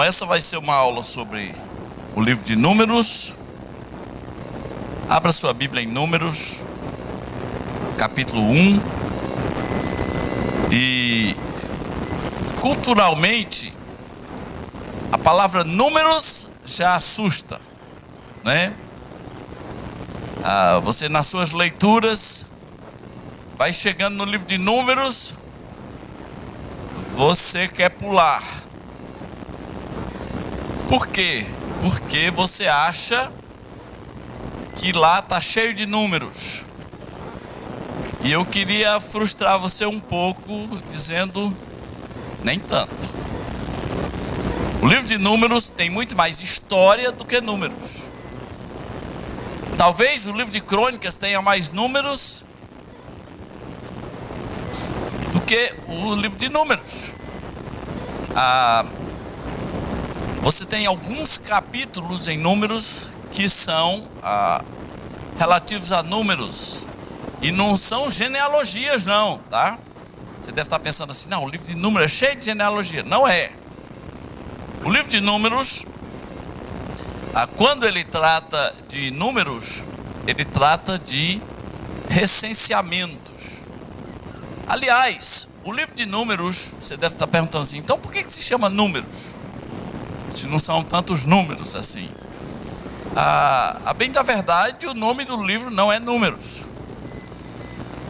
essa vai ser uma aula sobre o livro de Números. Abra sua Bíblia em Números, capítulo 1. E culturalmente, a palavra números já assusta, né? Você nas suas leituras, vai chegando no livro de Números, você quer pular. Por quê? Porque você acha que lá está cheio de números. E eu queria frustrar você um pouco, dizendo, nem tanto. O livro de Números tem muito mais história do que números. Talvez o livro de Crônicas tenha mais números do que o livro de Números. Você tem alguns capítulos em Números que são relativos a números. E não são genealogias não, tá? Você deve estar pensando assim, não, o livro de Números é cheio de genealogia. Não é. O livro de Números, quando ele trata de números, ele trata de recenseamentos. Aliás, o livro de Números, você deve estar perguntando assim, então por que se chama Números? Se não são tantos números assim. A bem da verdade, o nome do livro não é Números.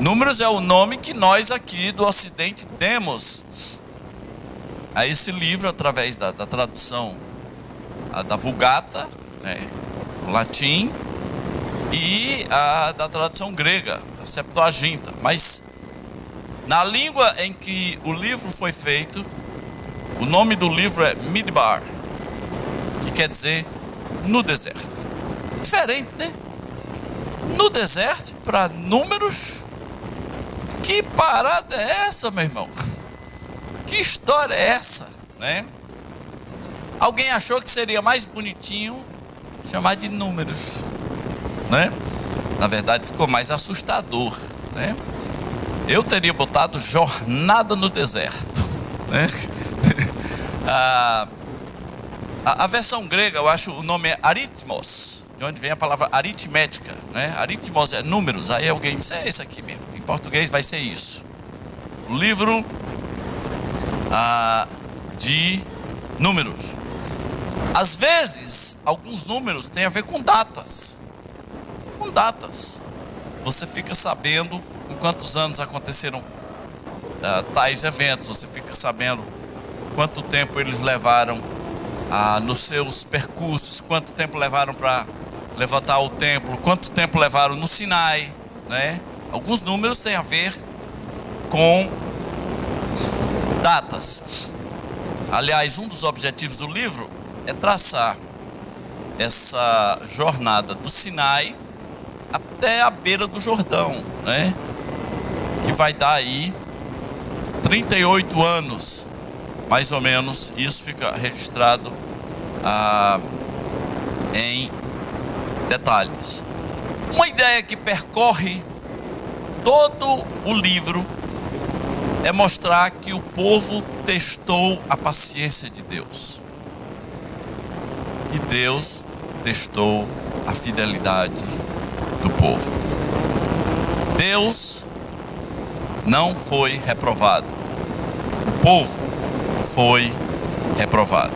Números é o nome que nós aqui do Ocidente demos a esse livro através da tradução da Vulgata, né, do latim, e da tradução grega, da Septuaginta. Mas na língua em que o livro foi feito, o nome do livro é Midbar, que quer dizer no deserto. Diferente, né? No deserto para números. Que parada é essa, meu irmão? Que história é essa, né? Alguém achou que seria mais bonitinho chamar de Números, né? Na verdade ficou mais assustador, né? Eu teria botado Jornada no Deserto, né? A versão grega, eu acho o nome é aritmos, de onde vem a palavra aritmética, né? Aritmos é números. Aí alguém disse, é isso aqui mesmo. Em português vai ser isso. O livro de números. Às vezes, alguns números têm a ver com datas. Com datas. Você fica sabendo com quantos anos aconteceram tais eventos. Você fica sabendo quanto tempo eles levaram nos seus percursos, quanto tempo levaram para levantar o templo, quanto tempo levaram no Sinai, né? Alguns números têm a ver com datas. Aliás, um dos objetivos do livro é traçar essa jornada do Sinai até a beira do Jordão, né? Que vai dar aí 38 anos, mais ou menos. Isso fica registrado em detalhes. Uma ideia que percorre todo o livro é mostrar que o povo testou a paciência de Deus. E Deus testou a fidelidade do povo. Deus não foi reprovado. O povo foi reprovado.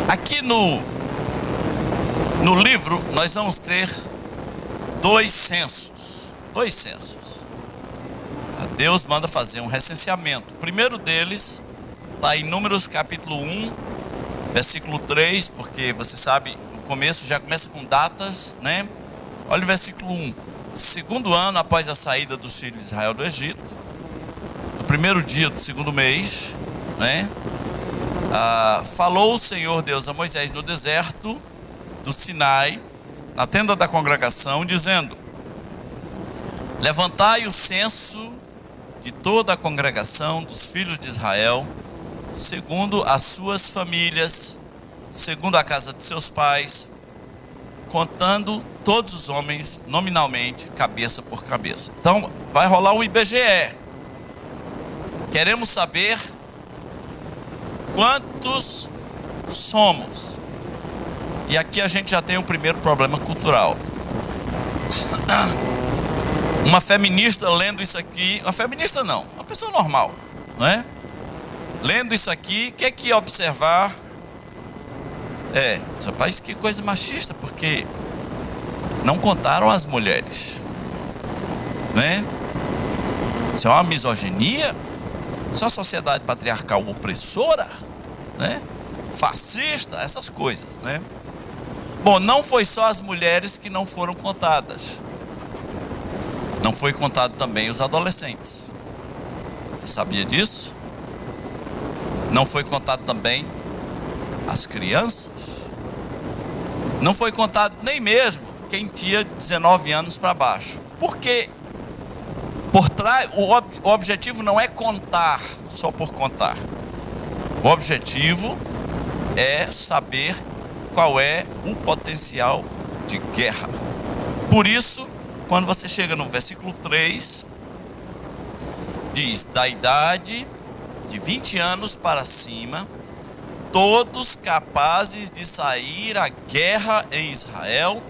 Aqui no livro nós vamos ter dois censos. Deus manda fazer um recenseamento. O primeiro deles está em Números capítulo 1, versículo 3, porque você sabe, no começo já começa com datas, né? Olha o versículo 1. Segundo ano após a saída dos filhos de Israel do Egito, no primeiro dia do segundo mês, né? Falou o Senhor Deus a Moisés no deserto do Sinai, na tenda da congregação, dizendo: levantai o censo de toda a congregação dos filhos de Israel, segundo as suas famílias, segundo a casa de seus pais, contando todos os homens nominalmente, cabeça por cabeça. Então vai rolar um IBGE. Queremos saber quantos Somos. E aqui a gente já tem o primeiro problema cultural. Uma feminista lendo isso aqui, uma feminista não, uma pessoa normal, não é? Lendo isso aqui, o que é que ia observar? Rapaz, que coisa machista, porque não contaram as mulheres, né? Isso é uma misoginia, isso é uma sociedade patriarcal opressora, né? Fascista, essas coisas, né? Bom, não foi só as mulheres que não foram contadas. Não foi contado também os adolescentes. Você sabia disso? Não foi contado também as crianças. Não foi contado nem mesmo quem tinha 19 anos para baixo. Porque por trás, o objetivo não é contar só por contar. O objetivo é saber qual é o potencial de guerra. Por isso, quando você chega no versículo 3, diz: da idade de 20 anos para cima, todos capazes de sair à guerra em Israel,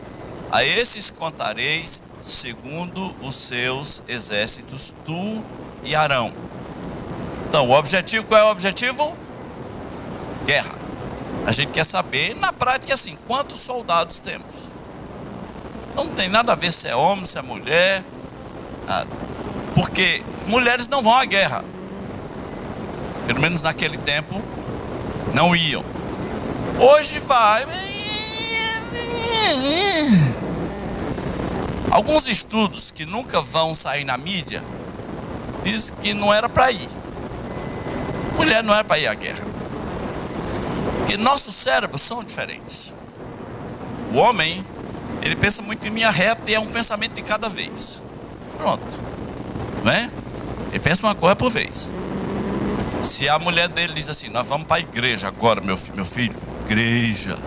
a esses contareis segundo os seus exércitos, tu e Arão. Então, o objetivo, qual é o objetivo? Guerra. A gente quer saber, na prática, assim, quantos soldados temos. Então não tem nada a ver se é homem, se é mulher, porque mulheres não vão à guerra. Pelo menos naquele tempo, não iam. Hoje vai. Alguns estudos que nunca vão sair na mídia dizem que não era para ir. Mulher não era para ir à guerra. Porque nossos cérebros são diferentes. O homem, ele pensa muito em linha reta e é um pensamento de cada vez. Pronto. Não é? Ele pensa uma coisa por vez. Se a mulher dele diz assim: nós vamos para a igreja agora, meu filho. Igreja.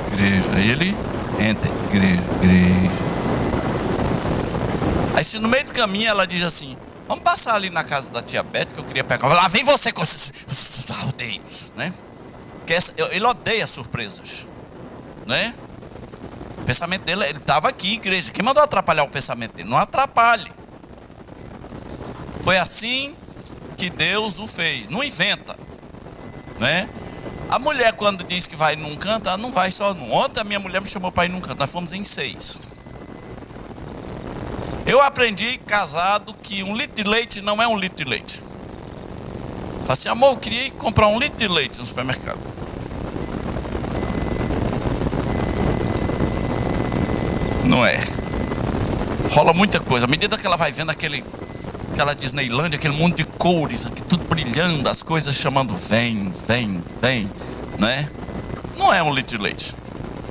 Igreja. Aí ele entra. Igreja. Aí se no meio do caminho ela diz assim: vamos passar ali na casa da tia Beth, que eu queria pegar. Lá vem você com os rodeios, né? Porque ele odeia surpresas, né? O pensamento dele, ele estava aqui, igreja. Quem mandou atrapalhar o pensamento dele? Não atrapalhe. Foi assim que Deus o fez. Não inventa, né? A mulher, quando diz que vai num canto, ela não vai só num. Ontem a minha mulher me chamou para ir num canto. Nós fomos em 6. Eu aprendi, casado, que 1 litro de leite não é 1 litro de leite. Falei assim: amor, eu queria ir comprar 1 litro de leite no supermercado. Não é. Rola muita coisa. À medida que ela vai vendo aquela Disneylândia, aquele mundo de cores, aqui tudo brilhando, as coisas chamando vem, né? Não é 1 litro de leite.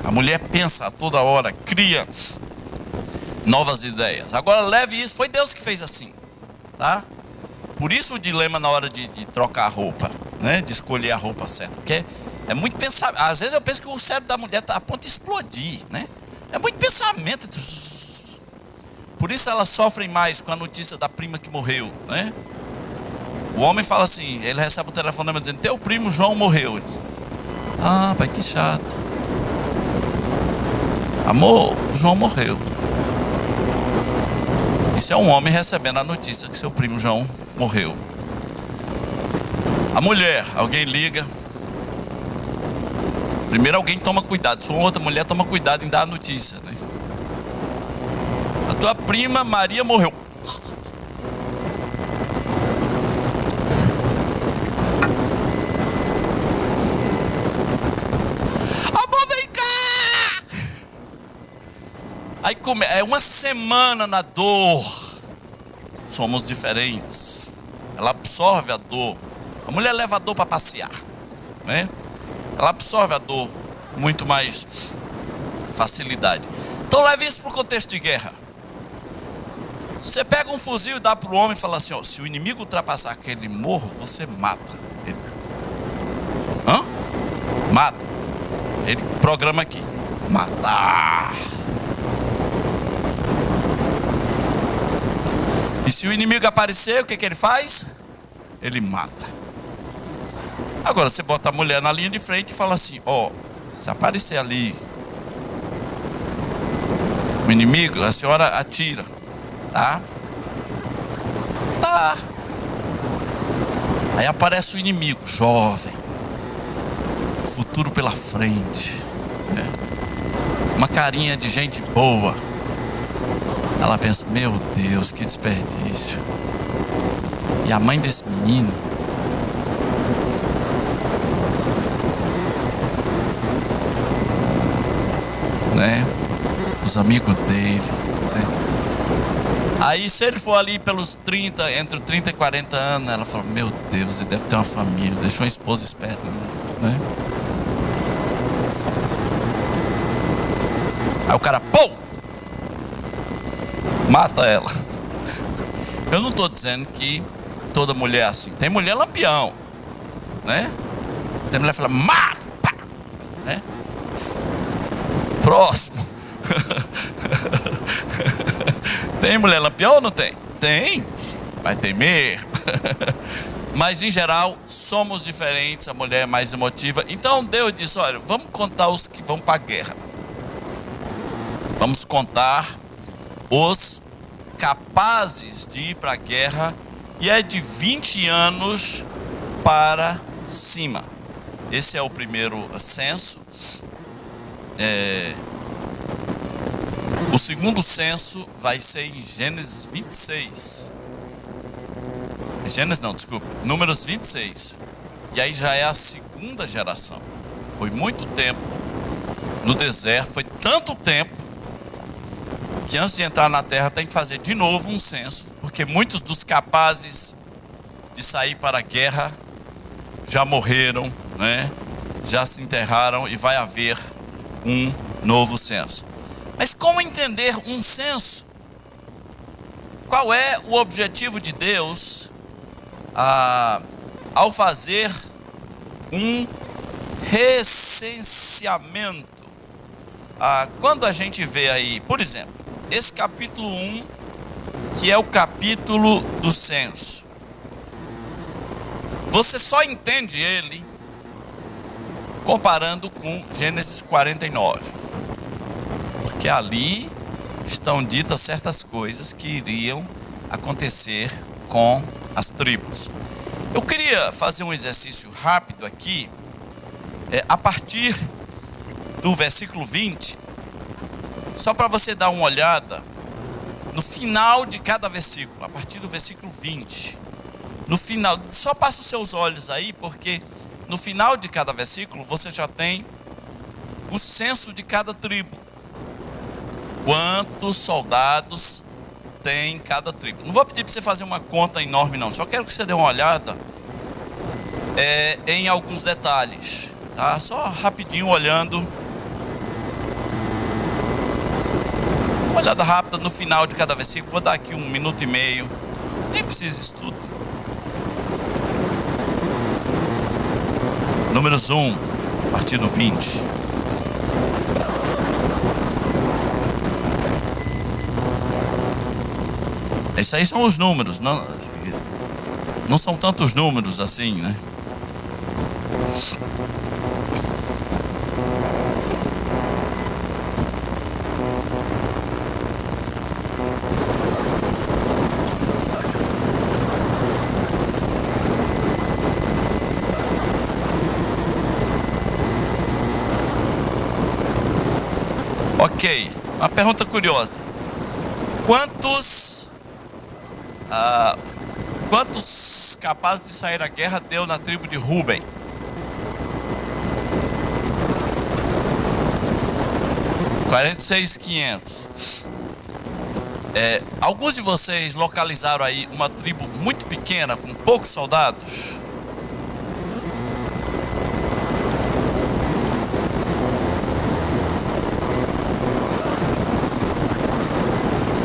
A mulher pensa a toda hora, cria novas ideias. Agora leve isso, foi Deus que fez assim, tá? Por isso o dilema na hora de trocar a roupa, né? De escolher a roupa certa, porque é muito pensamento. Às vezes eu penso que o cérebro da mulher está a ponto de explodir, né? É muito pensamento. Por isso elas sofrem mais com a notícia da prima que morreu, né? O homem fala assim, ele recebe um telefonema dizendo: teu primo João morreu. Ele diz: ah, pai, que chato. Amor, João morreu. Isso é um homem recebendo a notícia que seu primo João morreu. A mulher, alguém liga. Primeiro alguém toma cuidado. Se uma outra mulher toma cuidado em dar a notícia, né? A tua prima Maria morreu. Amor, vem cá! Aí é uma semana na dor. Somos diferentes. Ela absorve a dor. A mulher leva a dor para passear, né? Ela absorve a dor com muito mais facilidade. Então leve isso para o contexto de guerra. Você pega um fuzil e dá para o homem e fala assim: ó, se o inimigo ultrapassar aquele morro, você mata ele. Mata. Ele programa aqui: matar. E se o inimigo aparecer, o que ele faz? Ele mata. Agora você bota a mulher na linha de frente e fala assim: ó, se aparecer ali o inimigo, a senhora atira, tá? Tá. Aí aparece o inimigo, jovem, futuro pela frente, né? Uma carinha de gente boa. Ela pensa: meu Deus, que desperdício. E a mãe desse menino, né? Os amigos dele, né? Aí se ele for ali pelos 30, entre 30 e 40 anos, ela fala: meu Deus, ele deve ter uma família, deixou uma esposa esperando, né? Aí o cara, pô, mata ela. Eu não estou dizendo que toda mulher é assim. Tem mulher lampião, né? Tem mulher que fala: mata, né? Próximo. Tem mulher lampião ou não tem? Tem, vai temer. Mas em geral somos diferentes. A mulher é mais emotiva. Então Deus disse: olha, vamos contar os que vão para a guerra. Vamos contar os capazes de ir para a guerra, e é de 20 anos para cima. Esse é o primeiro censo. O segundo censo vai ser em Gênesis 26. Gênesis não, desculpa, Números 26. E aí já é a segunda geração. Foi muito tempo no deserto, foi tanto tempo que antes de entrar na terra tem que fazer de novo um censo, porque muitos dos capazes de sair para a guerra já morreram, né? Já se enterraram, e vai haver um novo censo. Mas como entender um censo? Qual é o objetivo de Deus ao fazer um recenseamento? Quando a gente vê aí, por exemplo, esse capítulo 1, que é o capítulo do censo, você só entende ele comparando com Gênesis 49, porque ali estão ditas certas coisas que iriam acontecer com as tribos. Eu queria fazer um exercício rápido aqui, a partir do versículo 20, só para você dar uma olhada no final de cada versículo, a partir do versículo 20. No final, só passa os seus olhos aí, porque no final de cada versículo você já tem o censo de cada tribo. Quantos soldados tem cada tribo? Não vou pedir para você fazer uma conta enorme não, só quero que você dê uma olhada em alguns detalhes, tá? Só rapidinho olhando. Uma olhada rápida no final de cada versículo. Vou dar aqui 1 minuto e meio. Nem precisa isso tudo. Números 1, a partir do 20. Esses aí são os números. Não são tantos números assim, né? Ok, uma pergunta curiosa. Quantos capazes de sair à guerra deu na tribo de Rúben? 46.500. Alguns de vocês localizaram aí uma tribo muito pequena, com poucos soldados?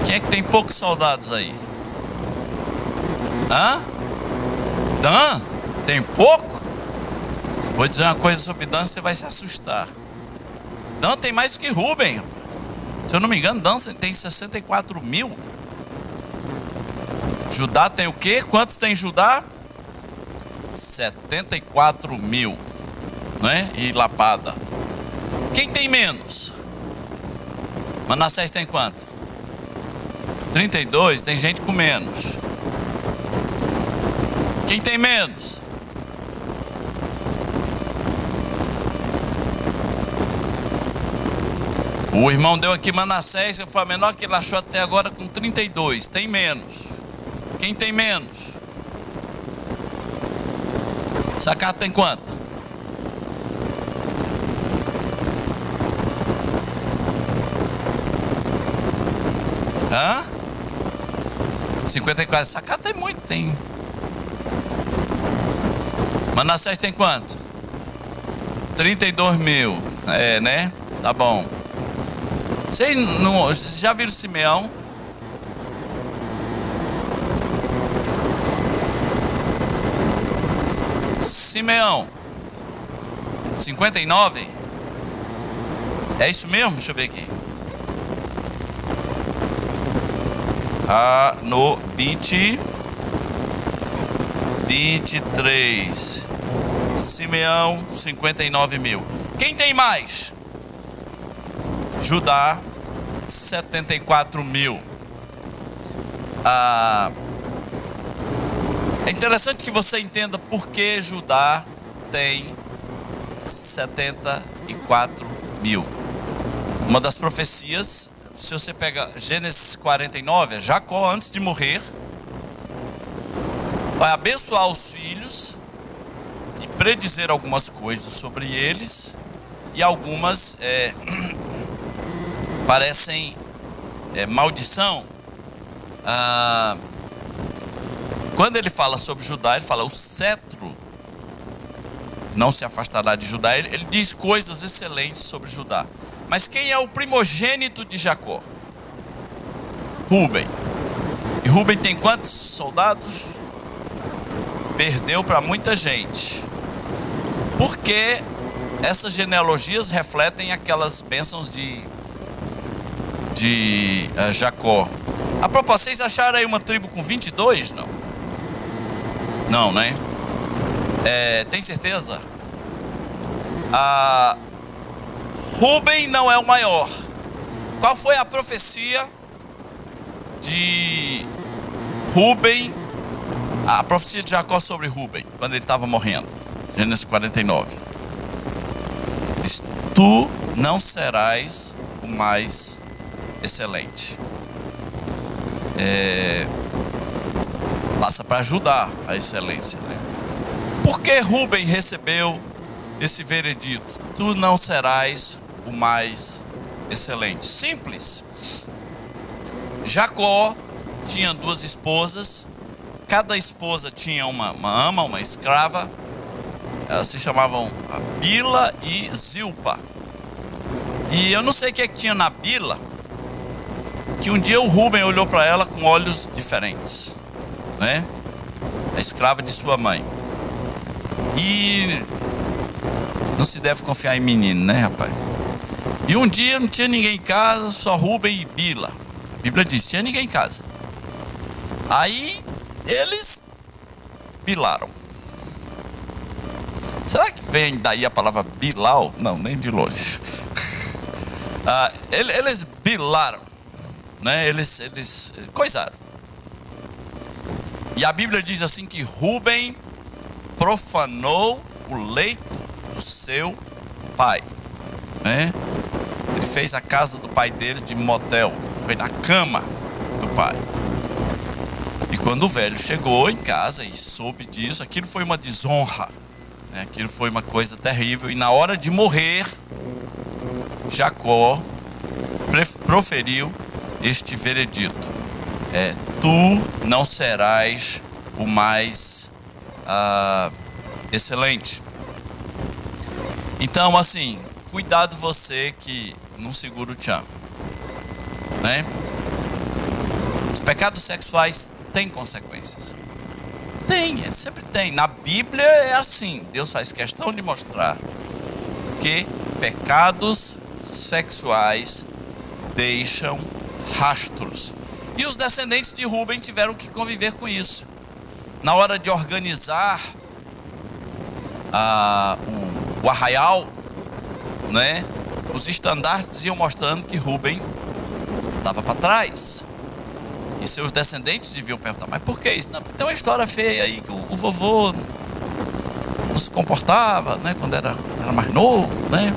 Quem é que tem poucos soldados aí? Dan? Tem pouco? Vou dizer uma coisa sobre Dan, você vai se assustar. Dan tem mais que Rúben. Se eu não me engano, Dan tem 64 mil. Judá tem o quê? Quantos tem Judá? 74 mil, né? E lapada. Quem tem menos? Manassés tem quanto? 32, tem gente com menos. Quem tem menos? O irmão deu aqui Manassés, foi a menor que ele achou até agora com 32, tem menos. Quem tem menos? Zacate tem quanto? Hã? 54. Zacate tem muito, tem. Manassés tem quanto? 32 mil. É, né? Tá bom. Vocês já viram Simeão? Simeão 59? É isso mesmo? Deixa eu ver aqui. No 23. Simeão 59 mil. Quem tem mais? Judá 74 mil. É interessante que você entenda por que Judá tem 74 mil. Uma das profecias, se você pega Gênesis 49, é Jacó, antes de morrer, vai abençoar os filhos e predizer algumas coisas sobre eles, e algumas parecem maldição. Quando ele fala sobre Judá, ele fala: o cetro não se afastará de Judá. Ele diz coisas excelentes sobre Judá. Mas quem é o primogênito de Jacó? Rúben. E Rúben tem quantos soldados? Perdeu para muita gente. Porque essas genealogias refletem aquelas bênçãos de Jacó. A propósito, vocês acharam aí uma tribo com 22? Não. Não, né? Tem certeza? Rúben não é o maior. Qual foi a profecia de Rúben? A profecia de Jacó sobre Rúben, quando ele estava morrendo. Gênesis 49. Diz: tu não serás o mais excelente. Passa para ajudar a excelência, né? Por que Rúben recebeu esse veredito? Tu não serás o mais excelente. Simples. Jacó tinha 2 esposas. Cada esposa tinha uma ama, uma escrava. Elas se chamavam Bila e Zilpa. E eu não sei o que tinha na Bila, que um dia o Rúben olhou para ela com olhos diferentes, né? A escrava de sua mãe. E não se deve confiar em menino, né, rapaz? E um dia não tinha ninguém em casa, só Rúben e Bila. A Bíblia diz: tinha ninguém em casa. Aí eles bilaram. Será que vem daí a palavra Bilal? Não, nem de longe. Eles bilaram, né? Eles coisaram. E a Bíblia diz assim que Rúben profanou o leito do seu pai, né? Ele fez a casa do pai dele de motel. Foi na cama do pai. E quando o velho chegou em casa e soube disso, aquilo foi uma desonra, né? Aquilo foi uma coisa terrível. E na hora de morrer, Jacó proferiu este veredito: tu não serás o mais excelente. Então, assim, cuidado você que não segura o tchan, né? Os pecados sexuais têm consequências. Tem, sempre tem. Na Bíblia é assim. Deus faz questão de mostrar que pecados sexuais deixam rastros. E os descendentes de Rúben tiveram que conviver com isso. Na hora de organizar o arraial, né? Os estandartes iam mostrando que Rúben estava para trás. E seus descendentes deviam perguntar, mas por que isso? Não, porque tem uma história feia aí que o vovô não se comportava, né? Quando era mais novo, né?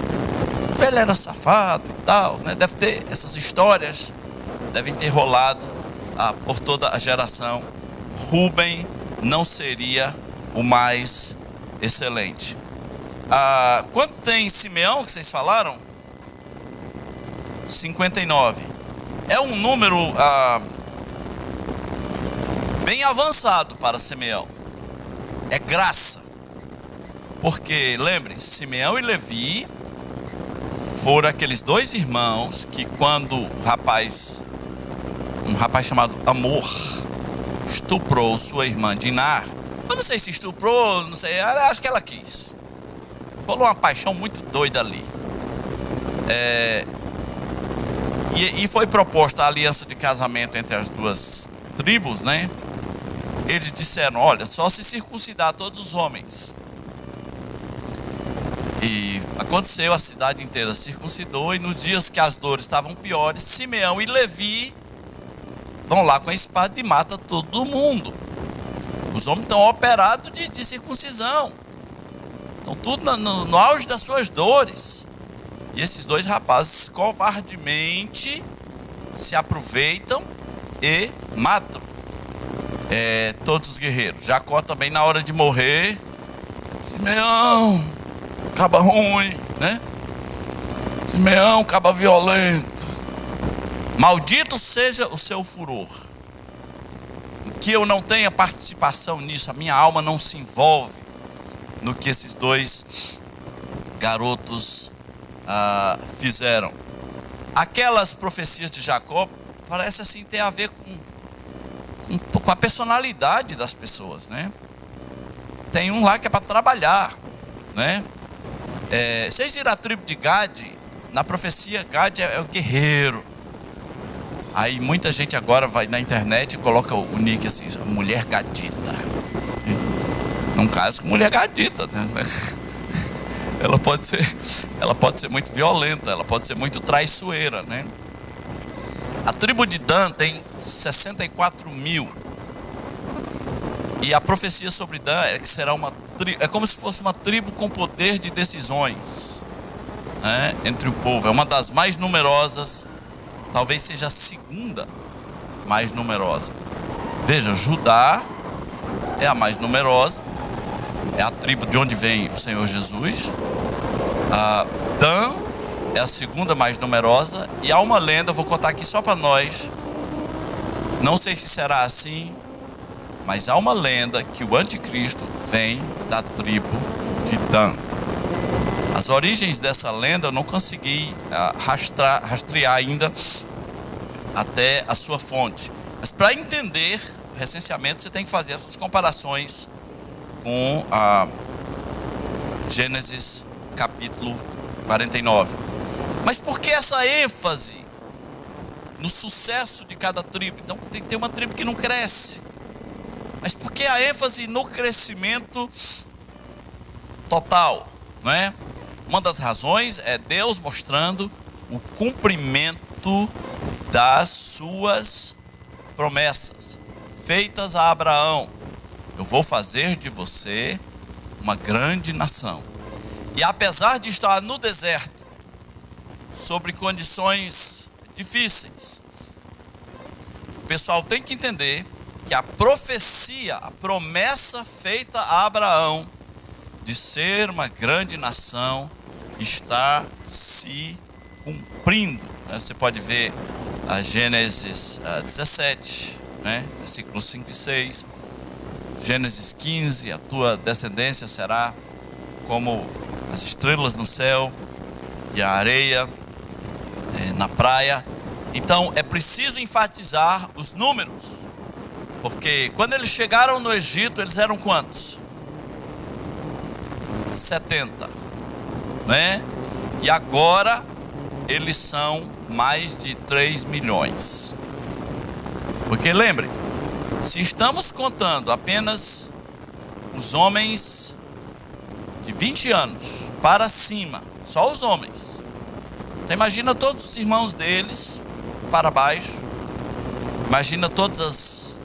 O velho era safado e tal, né? Deve ter essas histórias, devem ter rolado por toda a geração. Rúben não seria o mais excelente. Quanto tem Simeão que vocês falaram? 59. É um número bem avançado para Simeão. É graça. Porque, lembre, Simeão e Levi foram aqueles dois irmãos que quando um rapaz chamado Amor estuprou sua irmã Dinar, eu não sei se estuprou, não sei, acho que ela quis. Rolou uma paixão muito doida ali. E foi proposta a aliança de casamento entre as duas tribos, né? Eles disseram, olha, só se circuncidar todos os homens. E aconteceu, a cidade inteira circuncidou, e nos dias que as dores estavam piores, Simeão e Levi vão lá com a espada e matam todo mundo. Os homens estão operados de circuncisão. Estão tudo no auge das suas dores. E esses dois rapazes covardemente se aproveitam e matam todos os guerreiros. Jacó também, na hora de morrer, Simeão, caba ruim, né? Simeão, caba violento. Maldito seja o seu furor. Que eu não tenha participação nisso, a minha alma não se envolve no que esses dois garotos fizeram. Aquelas profecias de Jacó parece assim ter a ver com a personalidade das pessoas, né? Tem um lá que é para trabalhar, né? Vocês viram a tribo de Gade? Na profecia, Gade é o guerreiro. Aí muita gente agora vai na internet e coloca o nick assim, mulher gadita. Não casa com mulher gadita, né? Ela pode ser muito violenta, ela pode ser muito traiçoeira, né? A tribo de Dan tem 64 mil. E a profecia sobre Dan é que será é como se fosse uma tribo com poder de decisões, né, entre o povo. É uma das mais numerosas, talvez seja a segunda mais numerosa. Veja, Judá é a mais numerosa, é a tribo de onde vem o Senhor Jesus. Dan é a segunda mais numerosa, e há uma lenda, vou contar aqui só para nós, não sei se será assim, mas há uma lenda que o anticristo vem da tribo de Dan. As origens dessa lenda eu não consegui rastrear ainda até a sua fonte, mas para entender o recenseamento você tem que fazer essas comparações com Gênesis capítulo 49. Mas por que essa ênfase no sucesso de cada tribo? Então tem que ter uma tribo que não cresce. Mas por que a ênfase no crescimento total? Não é? Uma das razões é Deus mostrando o cumprimento das suas promessas feitas a Abraão. Eu vou fazer de você uma grande nação. E apesar de estar no deserto, sobre condições difíceis, o pessoal tem que entender que a profecia, a promessa feita a Abraão de ser uma grande nação está se cumprindo. Você pode ver a Gênesis 17, né? Versículos 5 e 6. Gênesis 15, a tua descendência será como as estrelas no céu e a areia na praia. Então é preciso enfatizar os números, porque quando eles chegaram no Egito, eles eram quantos? 70, né? E agora eles são mais de 3 milhões. Porque lembre, se estamos contando apenas os homens de 20 anos para cima, só os homens. Então imagina todos os irmãos deles para baixo. Imagina todas as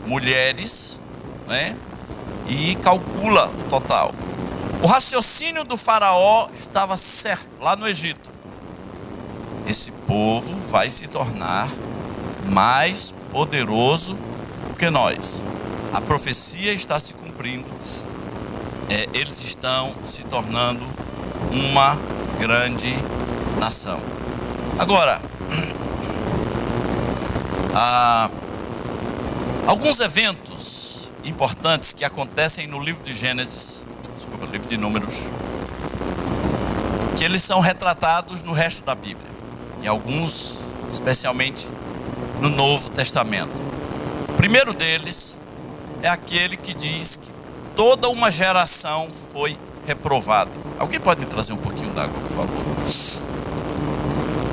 mulheres, né? E calcula o total. O raciocínio do faraó estava certo lá no Egito. Esse povo vai se tornar mais poderoso do que nós. A profecia está se cumprindo. Eles estão se tornando uma grande nação. Agora, alguns eventos importantes que acontecem no livro de Gênesis, livro de Números, que eles são retratados no resto da Bíblia, e alguns, especialmente no Novo Testamento. O primeiro deles é aquele que diz que toda uma geração foi reprovada. Alguém pode me trazer um pouquinho d'água, por favor?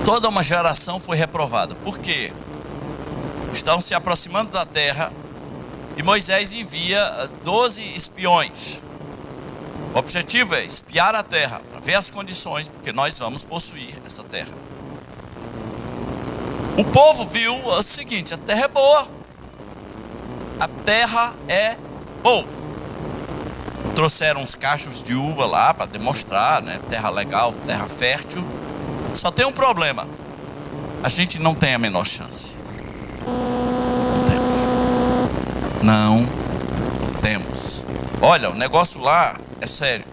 Toda uma geração foi reprovada. Por quê? Estão se aproximando da terra e Moisés envia 12 espiões. O objetivo é espiar a terra, para ver as condições, porque nós vamos possuir essa terra. O povo viu o seguinte: a terra é boa. A terra é boa. Trouxeram uns cachos de uva lá para demonstrar, né? Terra legal, terra fértil. Só tem um problema: a gente não tem a menor chance. Não temos. Não temos. Olha, o negócio lá é sério.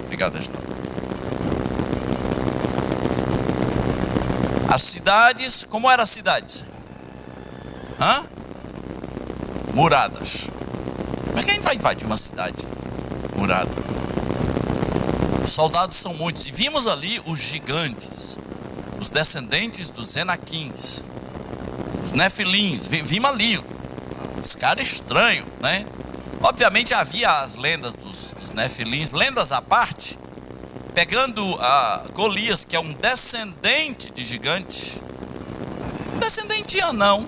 Obrigado, Reginaldo. As cidades, como eram as cidades? Muradas. Mas quem vai invadir uma cidade murada? Os soldados são muitos. E vimos ali os gigantes, os descendentes dos Enaquins, os Nefilins. Vimos ali os caras estranhos, né? Obviamente havia as lendas dos Nefilins, lendas à parte, pegando Golias, que é um descendente de gigante, um descendente anão,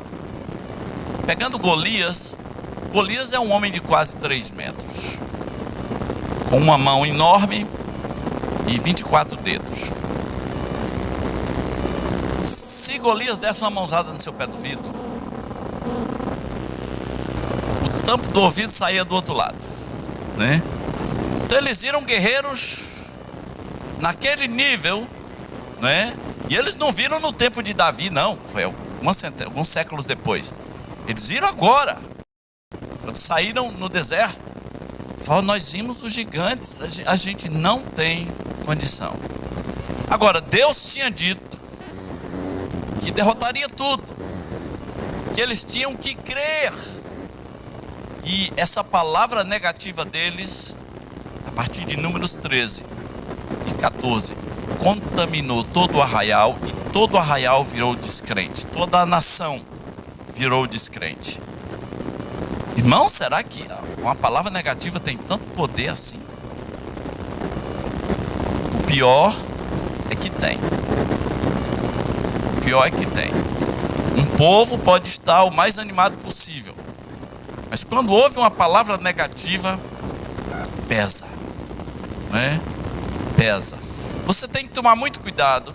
pegando Golias. Golias é um homem de quase 3 metros, com uma mão enorme e 24 dedos. Se Golias desse uma mãozada no seu pé do ouvido, o tampo do ouvido saía do outro lado, né? Então eles viram guerreiros naquele nível, né? E eles não viram no tempo de Davi, não. Foi alguns séculos depois. Eles viram agora, quando saíram no deserto. Falaram: nós vimos os gigantes, a gente não tem condição. Agora, Deus tinha dito que derrotaria tudo, que eles tinham que crer. E essa palavra negativa deles, a partir de Números 13 e 14, contaminou todo o arraial, e todo o arraial virou descrente, toda a nação virou descrente. Irmão, será que uma palavra negativa tem tanto poder assim? O pior é que tem. O pior é que tem. Um povo pode estar o mais animado possível, mas quando ouve uma palavra negativa, pesa, né? Pesa. Você tem que tomar muito cuidado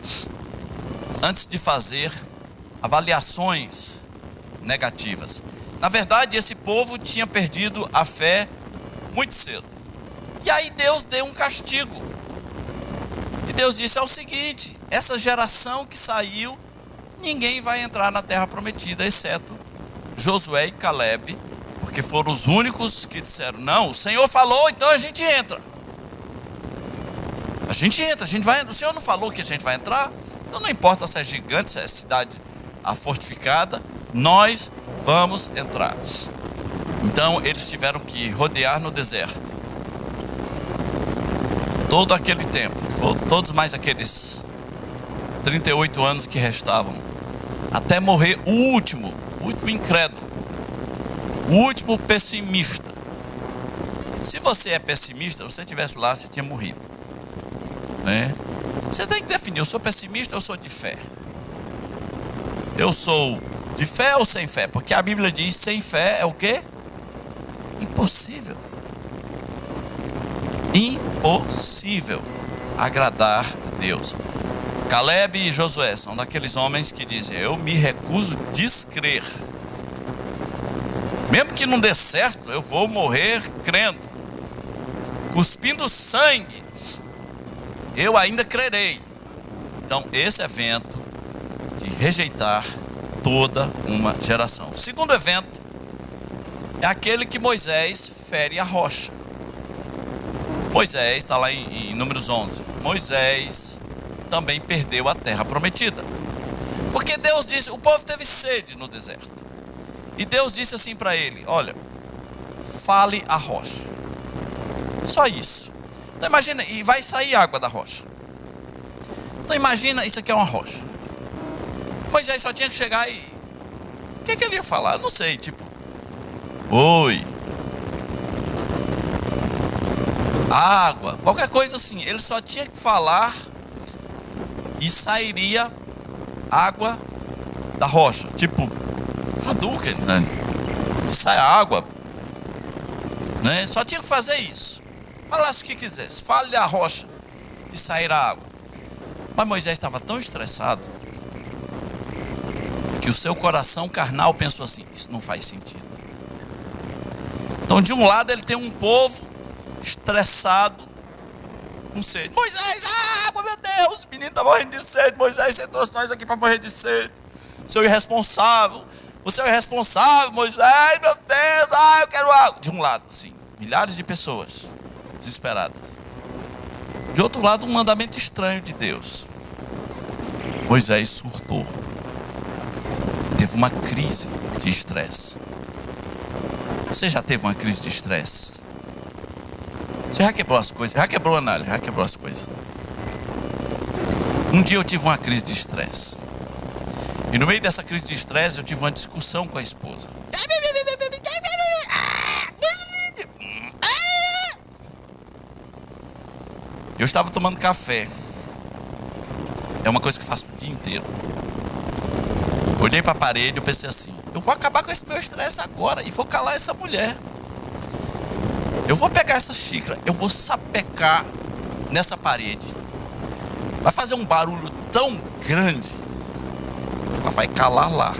antes de fazer avaliações negativas. Na verdade, esse povo tinha perdido a fé muito cedo. E aí Deus deu um castigo. E Deus disse: é o seguinte, essa geração que saiu, ninguém vai entrar na terra prometida, exceto Josué e Calebe, porque foram os únicos que disseram: não, o Senhor falou, então a gente entra. A gente entra, a gente vai. O Senhor não falou que a gente vai entrar? Então não importa se é gigante, se é cidade fortificada, nós vamos entrar. Então eles tiveram que rodear no deserto todo aquele tempo, todos mais aqueles 38 anos que restavam, até morrer o último incrédulo, o último pessimista. Se você é pessimista, você estivesse lá, você tinha morrido, né? Você tem que definir: eu sou pessimista ou eu sou de fé? Eu sou de fé ou sem fé? Porque a Bíblia diz: sem fé é o quê? Impossível. Impossível. impossível agradar a Deus. Caleb e Josué são daqueles homens que dizem: eu me recuso a descrer. Mesmo que não dê certo, eu vou morrer crendo. Cuspindo sangue, eu ainda crerei. Então, esse evento de rejeitar toda uma geração. O segundo evento é aquele que Moisés fere a rocha. Moisés, está lá em Números 11. Moisés também perdeu a terra prometida. Porque Deus disse, o povo teve sede no deserto. E Deus disse assim para ele: olha, fale a rocha. Só isso. Então imagina, e vai sair água da rocha. Então imagina, isso aqui é uma rocha. Moisés só tinha que chegar e... o que ele ia falar? Eu não sei, tipo... oi. Água, qualquer coisa assim. Ele só tinha que falar e sairia água da rocha. Tipo, Hadouken, né? Sai água, né? Só tinha que fazer isso. Falasse o que quisesse. Fale a rocha e sairá água. Mas Moisés estava tão estressado que o seu coração carnal pensou assim: isso não faz sentido. Então, de um lado, ele tem um povo estressado, com sede. Moisés, água, meu Deus, o menino está morrendo de sede. Moisés, você trouxe nós aqui para morrer de sede. Seu irresponsável, você é o irresponsável, Moisés, meu Deus, eu quero água. De um lado, assim, milhares de pessoas desesperadas. De outro lado, um mandamento estranho de Deus. Moisés surtou. Teve uma crise de estresse. Você já teve uma crise de estresse? Você já quebrou as coisas? Já quebrou a análise? Já quebrou as coisas? Um dia eu tive uma crise de estresse. E no meio dessa crise de estresse eu tive uma discussão com a esposa. Eu estava tomando café. É uma coisa que faço o dia inteiro. Olhei para a parede e pensei assim: eu vou acabar com esse meu estresse agora e vou calar essa mulher. Eu vou pegar essa xícara, eu vou sapecar nessa parede. Vai fazer um barulho tão grande que ela vai calar lá.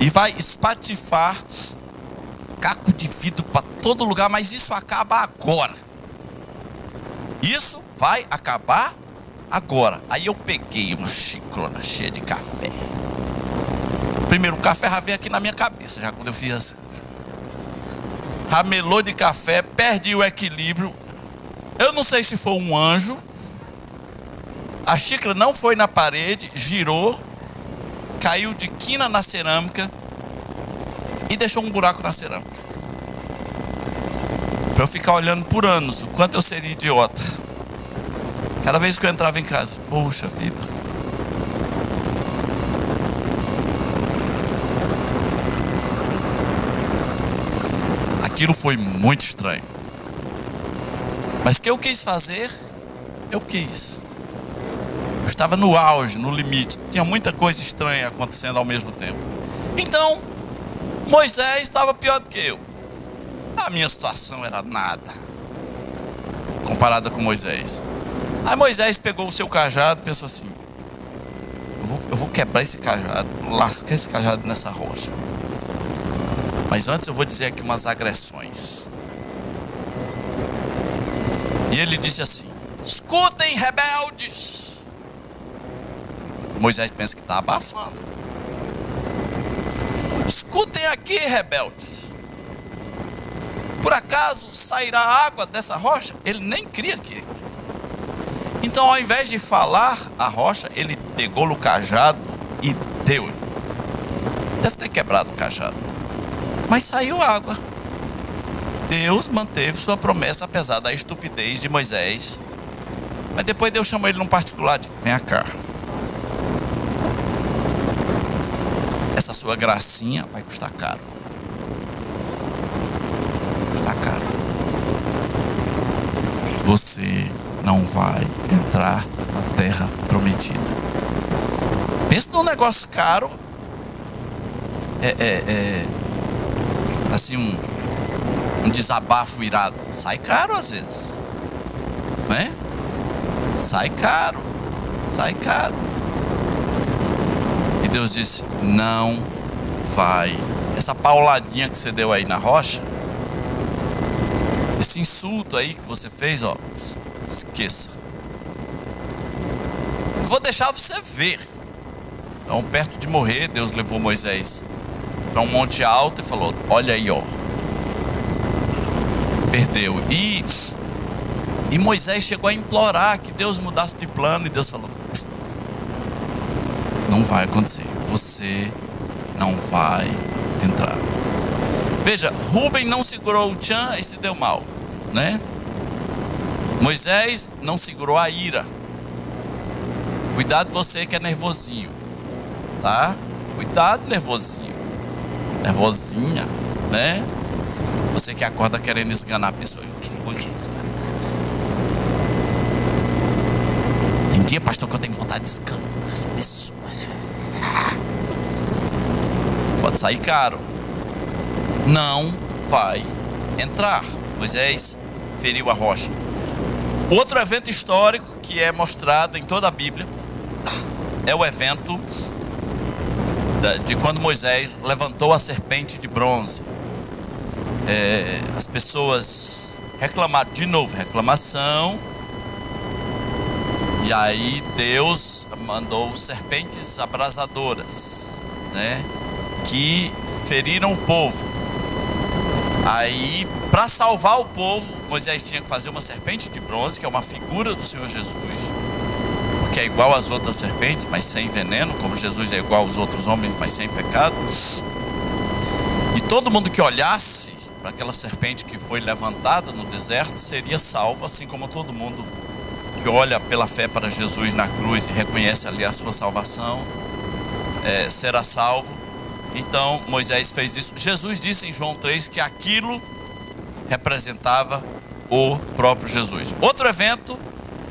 E vai espatifar caco de vidro para todo lugar, mas isso acaba agora. Isso vai acabar agora. Aí eu peguei uma xicrona cheia de café. Primeiro, o café já veio aqui na minha cabeça, já quando eu fiz assim. Ramelou de café, perdi o equilíbrio. Eu não sei se foi um anjo. A xícara não foi na parede, girou, caiu de quina na cerâmica e deixou um buraco na cerâmica. Para eu ficar olhando por anos o quanto eu seria idiota. Cada vez que eu entrava em casa, poxa vida. Aquilo foi muito estranho. Mas o que eu quis fazer, eu quis. Eu estava no auge, no limite. Tinha muita coisa estranha acontecendo ao mesmo tempo. Então, Moisés estava pior do que eu. A minha situação era nada comparada com Moisés. Aí Moisés pegou o seu cajado e pensou assim: eu vou quebrar esse cajado, lascar esse cajado nessa rocha. Mas antes eu vou dizer aqui umas agressões. E ele disse assim: escutem, rebeldes. Moisés pensa que está abafando. Escutem aqui, rebeldes. Por acaso sairá água dessa rocha? Ele nem cria aqui. Então, ao invés de falar a rocha, ele pegou no cajado e deu. Deve ter quebrado o cajado. Mas saiu água. Deus manteve sua promessa, apesar da estupidez de Moisés. Mas depois Deus chamou ele num particular de: vem cá. Essa sua gracinha vai custar caro. Custar caro. Você não vai entrar na terra prometida. Pensa num negócio caro. Assim, um desabafo irado. sai caro às vezes, né? Sai caro. E Deus disse: não vai. Essa pauladinha que você deu aí na rocha, esse insulto aí que você fez, ó, esqueça. Vou deixar você ver. Então, perto de morrer, Deus levou Moisés para um monte alto e falou: olha aí, ó, perdeu. E Moisés chegou a implorar que Deus mudasse de plano, e Deus falou: não vai acontecer, você não vai entrar. Veja, Rúben não segurou o tchan e se deu mal, né? Moisés não segurou a ira. Cuidado você que é nervosinho, tá? Cuidado, nervosinho, nervosinha, né? Você que acorda querendo esganar a pessoa. Tem dia, pastor, que eu tenho vontade de esganar as pessoas. Pode sair caro. Não vai entrar. Moisés feriu a rocha. Outro evento histórico que é mostrado em toda a Bíblia é o evento de quando Moisés levantou a serpente de bronze. As pessoas reclamaram, de novo, reclamação. E aí Deus mandou serpentes abrasadoras, né, que feriram o povo. Aí, para salvar o povo, Moisés tinha que fazer uma serpente de bronze, que é uma figura do Senhor Jesus, porque é igual às outras serpentes, mas sem veneno, como Jesus é igual aos outros homens, mas sem pecado. E todo mundo que olhasse para aquela serpente que foi levantada no deserto seria salvo, assim como todo mundo que olha pela fé para Jesus na cruz e reconhece ali a sua salvação, será salvo. Então Moisés fez isso. Jesus disse em João 3 que aquilo representava o próprio Jesus. Outro evento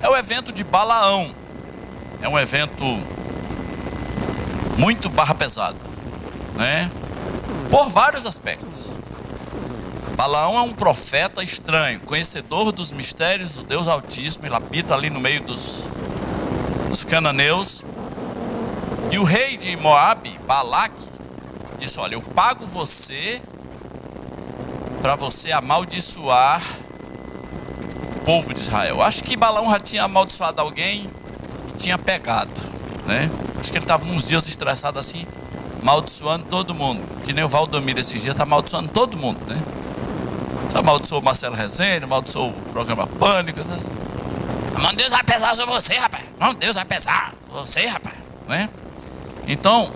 é o evento de Balaão. É um evento muito barra pesada, né? Por vários aspectos. Balaão é um profeta estranho, conhecedor dos mistérios do Deus Altíssimo. Ele habita ali no meio dos cananeus. E o rei de Moabe, Balaque, disse: olha, eu pago você para você amaldiçoar o povo de Israel. Acho que Balaão já tinha amaldiçoado alguém e tinha pegado, né? Acho que ele estava uns dias estressado assim, amaldiçoando todo mundo. Que nem o Valdomiro esses dias está amaldiçoando todo mundo, né? Você amaldiçoou o Marcelo Rezende, amaldiçoou o programa Pânico, né? Mano, Deus vai pesar sobre você, rapaz. Mano, Deus vai pesar você, rapaz, né? Então,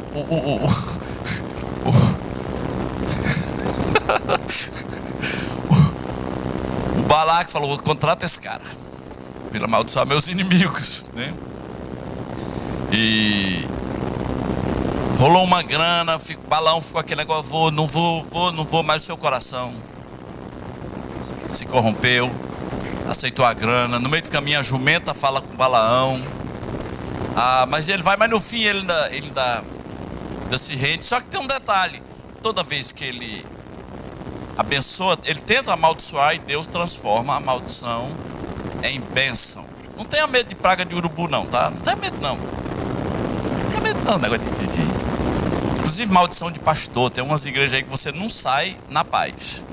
o Balaque falou: contrata esse cara para ele amaldiçoar meus inimigos, né? E rolou uma grana, Balaão ficou aquele negócio: não vou mais o seu coração. Se corrompeu, aceitou a grana. No meio do caminho a jumenta fala com Balaão. Mas ele vai, mas no fim ele ainda se rende. Só que tem um detalhe: toda vez que ele abençoa, ele tenta amaldiçoar e Deus transforma a maldição em bênção. Não tenha medo de praga de urubu não, tá? Não tenha medo não. Não tenha medo não, negócio de... Inclusive maldição de pastor. Tem umas igrejas aí que você não sai na paz.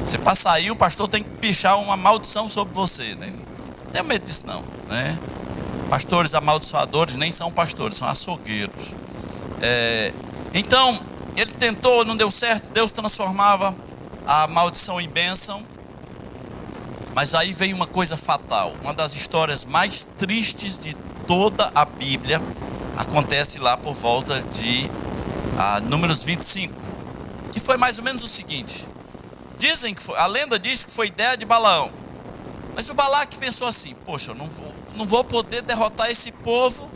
Você para sair, o pastor tem que pichar uma maldição sobre você, né? Não tenha medo disso não, né? Pastores amaldiçoadores nem são pastores, são açougueiros. Então, ele tentou, não deu certo. Deus transformava a maldição em bênção. Mas aí veio uma coisa fatal. Uma das histórias mais tristes de toda a Bíblia acontece lá por volta de Números 25, que foi mais ou menos o seguinte. Dizem que a lenda diz que foi ideia de Balaão. Mas o Balaque pensou assim: poxa, eu não vou poder derrotar esse povo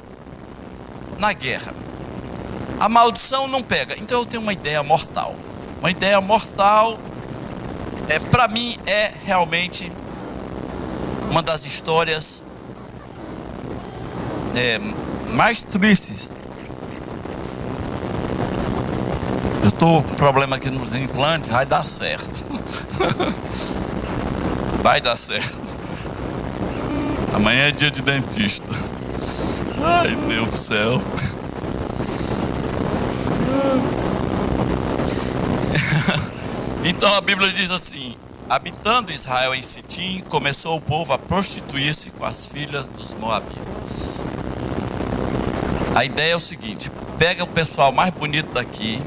na guerra. A maldição não pega. Então eu tenho uma ideia mortal. Uma ideia mortal, para mim, é realmente uma das histórias mais tristes. Eu estou com problema aqui nos implantes, vai dar certo. Vai dar certo. Amanhã é dia de dentista. Ai, Deus do céu. Então a Bíblia diz assim: habitando Israel em Sitim, começou o povo a prostituir-se com as filhas dos moabitas. A ideia é o seguinte: pega o pessoal mais bonito daqui,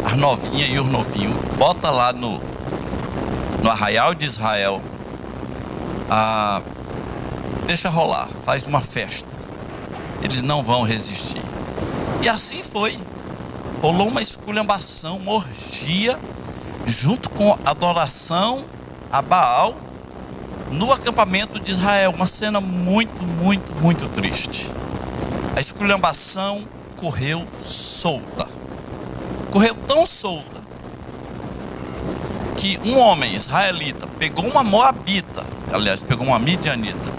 as novinhas e os novinhos, bota lá no arraial de Israel, deixa rolar, faz uma festa. Eles não vão resistir. E assim foi. Rolou uma esculhambação, uma orgia, junto com adoração a Baal, no acampamento de Israel. Uma cena muito, muito, muito triste. A esculhambação correu solta. Correu tão solta que um homem israelita pegou uma moabita, aliás, pegou uma midianita,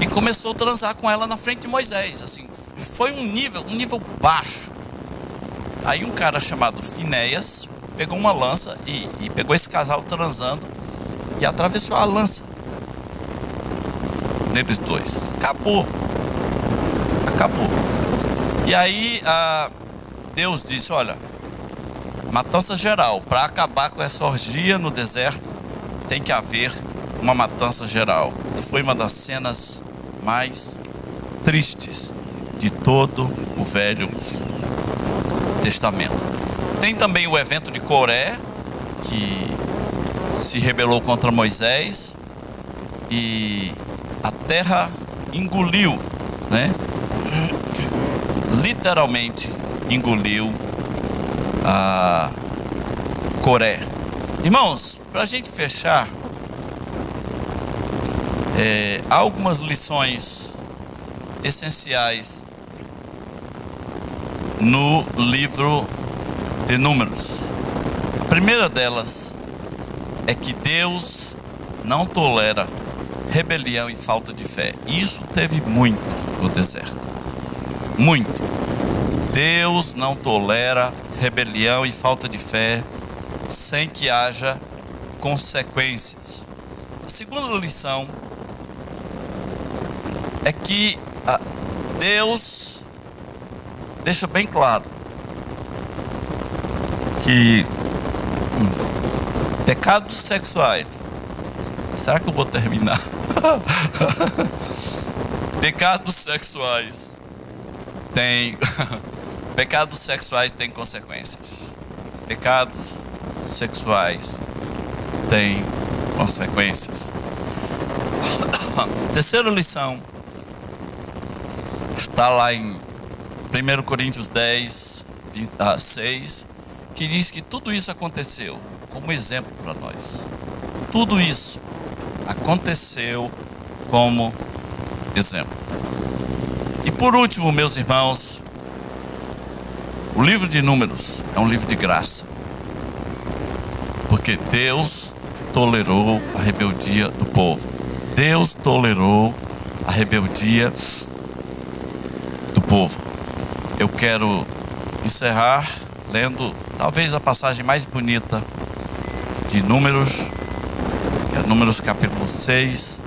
e começou a transar com ela na frente de Moisés. Assim, foi um nível baixo. Aí um cara chamado Finéias pegou uma lança e pegou esse casal transando e atravessou a lança neles dois. Acabou. E aí Deus disse: olha, matança geral. Para acabar com essa orgia no deserto, tem que haver uma matança geral. E foi uma das cenas mais tristes de todo o Velho Testamento. Tem também o evento de Coré, que se rebelou contra Moisés e a terra engoliu, né? Literalmente engoliu a Coré. Irmãos, para a gente fechar, há algumas lições essenciais no livro de Números. A primeira delas é que Deus não tolera rebelião e falta de fé. Isso teve muito no deserto. Muito. Deus não tolera rebelião e falta de fé sem que haja consequências. A segunda lição é que Deus deixa bem claro que pecados sexuais. Será que eu vou terminar? Pecados sexuais têm consequências. Pecados sexuais têm consequências. Terceira lição está lá em 1 Coríntios 10, 6, que diz que tudo isso aconteceu como exemplo para nós. Tudo isso aconteceu como exemplo. E por último, meus irmãos, o livro de Números é um livro de graça, porque Deus tolerou a rebeldia do povo. Deus tolerou a rebeldia do povo. Eu quero encerrar lendo talvez a passagem mais bonita de Números, que é Números capítulo 6,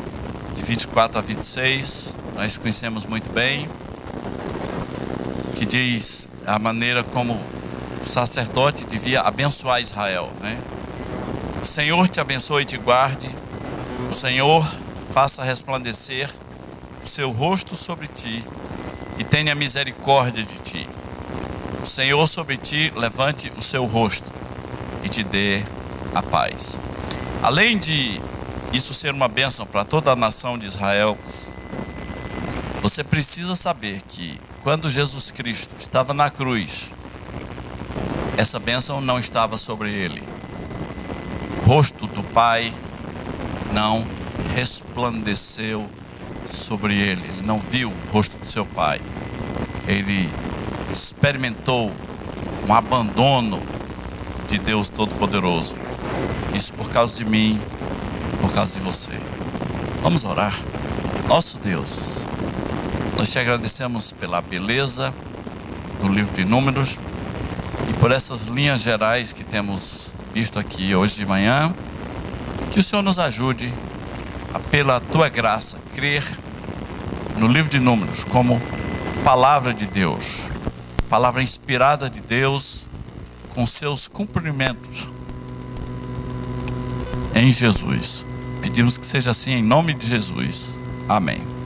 de 24 a 26, nós conhecemos muito bem, que diz a maneira como o sacerdote devia abençoar Israel, né? O Senhor te abençoe e te guarde, o Senhor faça resplandecer o seu rosto sobre ti e tenha misericórdia de ti. O Senhor sobre ti levante o seu rosto e te dê a paz. Além de isso ser uma bênção para toda a nação de Israel, você precisa saber que quando Jesus Cristo estava na cruz, essa bênção não estava sobre ele. O rosto do Pai não resplandeceu sobre ele. Ele não viu o rosto do seu Pai. Ele experimentou um abandono de Deus Todo-Poderoso. Isso por causa de mim, por causa de você. Vamos orar. Nosso Deus, nós te agradecemos pela beleza do livro de Números e por essas linhas gerais que temos visto aqui hoje de manhã. Que o Senhor nos ajude a, pela tua graça, crer no livro de Números como palavra de Deus, palavra inspirada de Deus, com seus cumprimentos em Jesus. Pedimos que seja assim em nome de Jesus. Amém.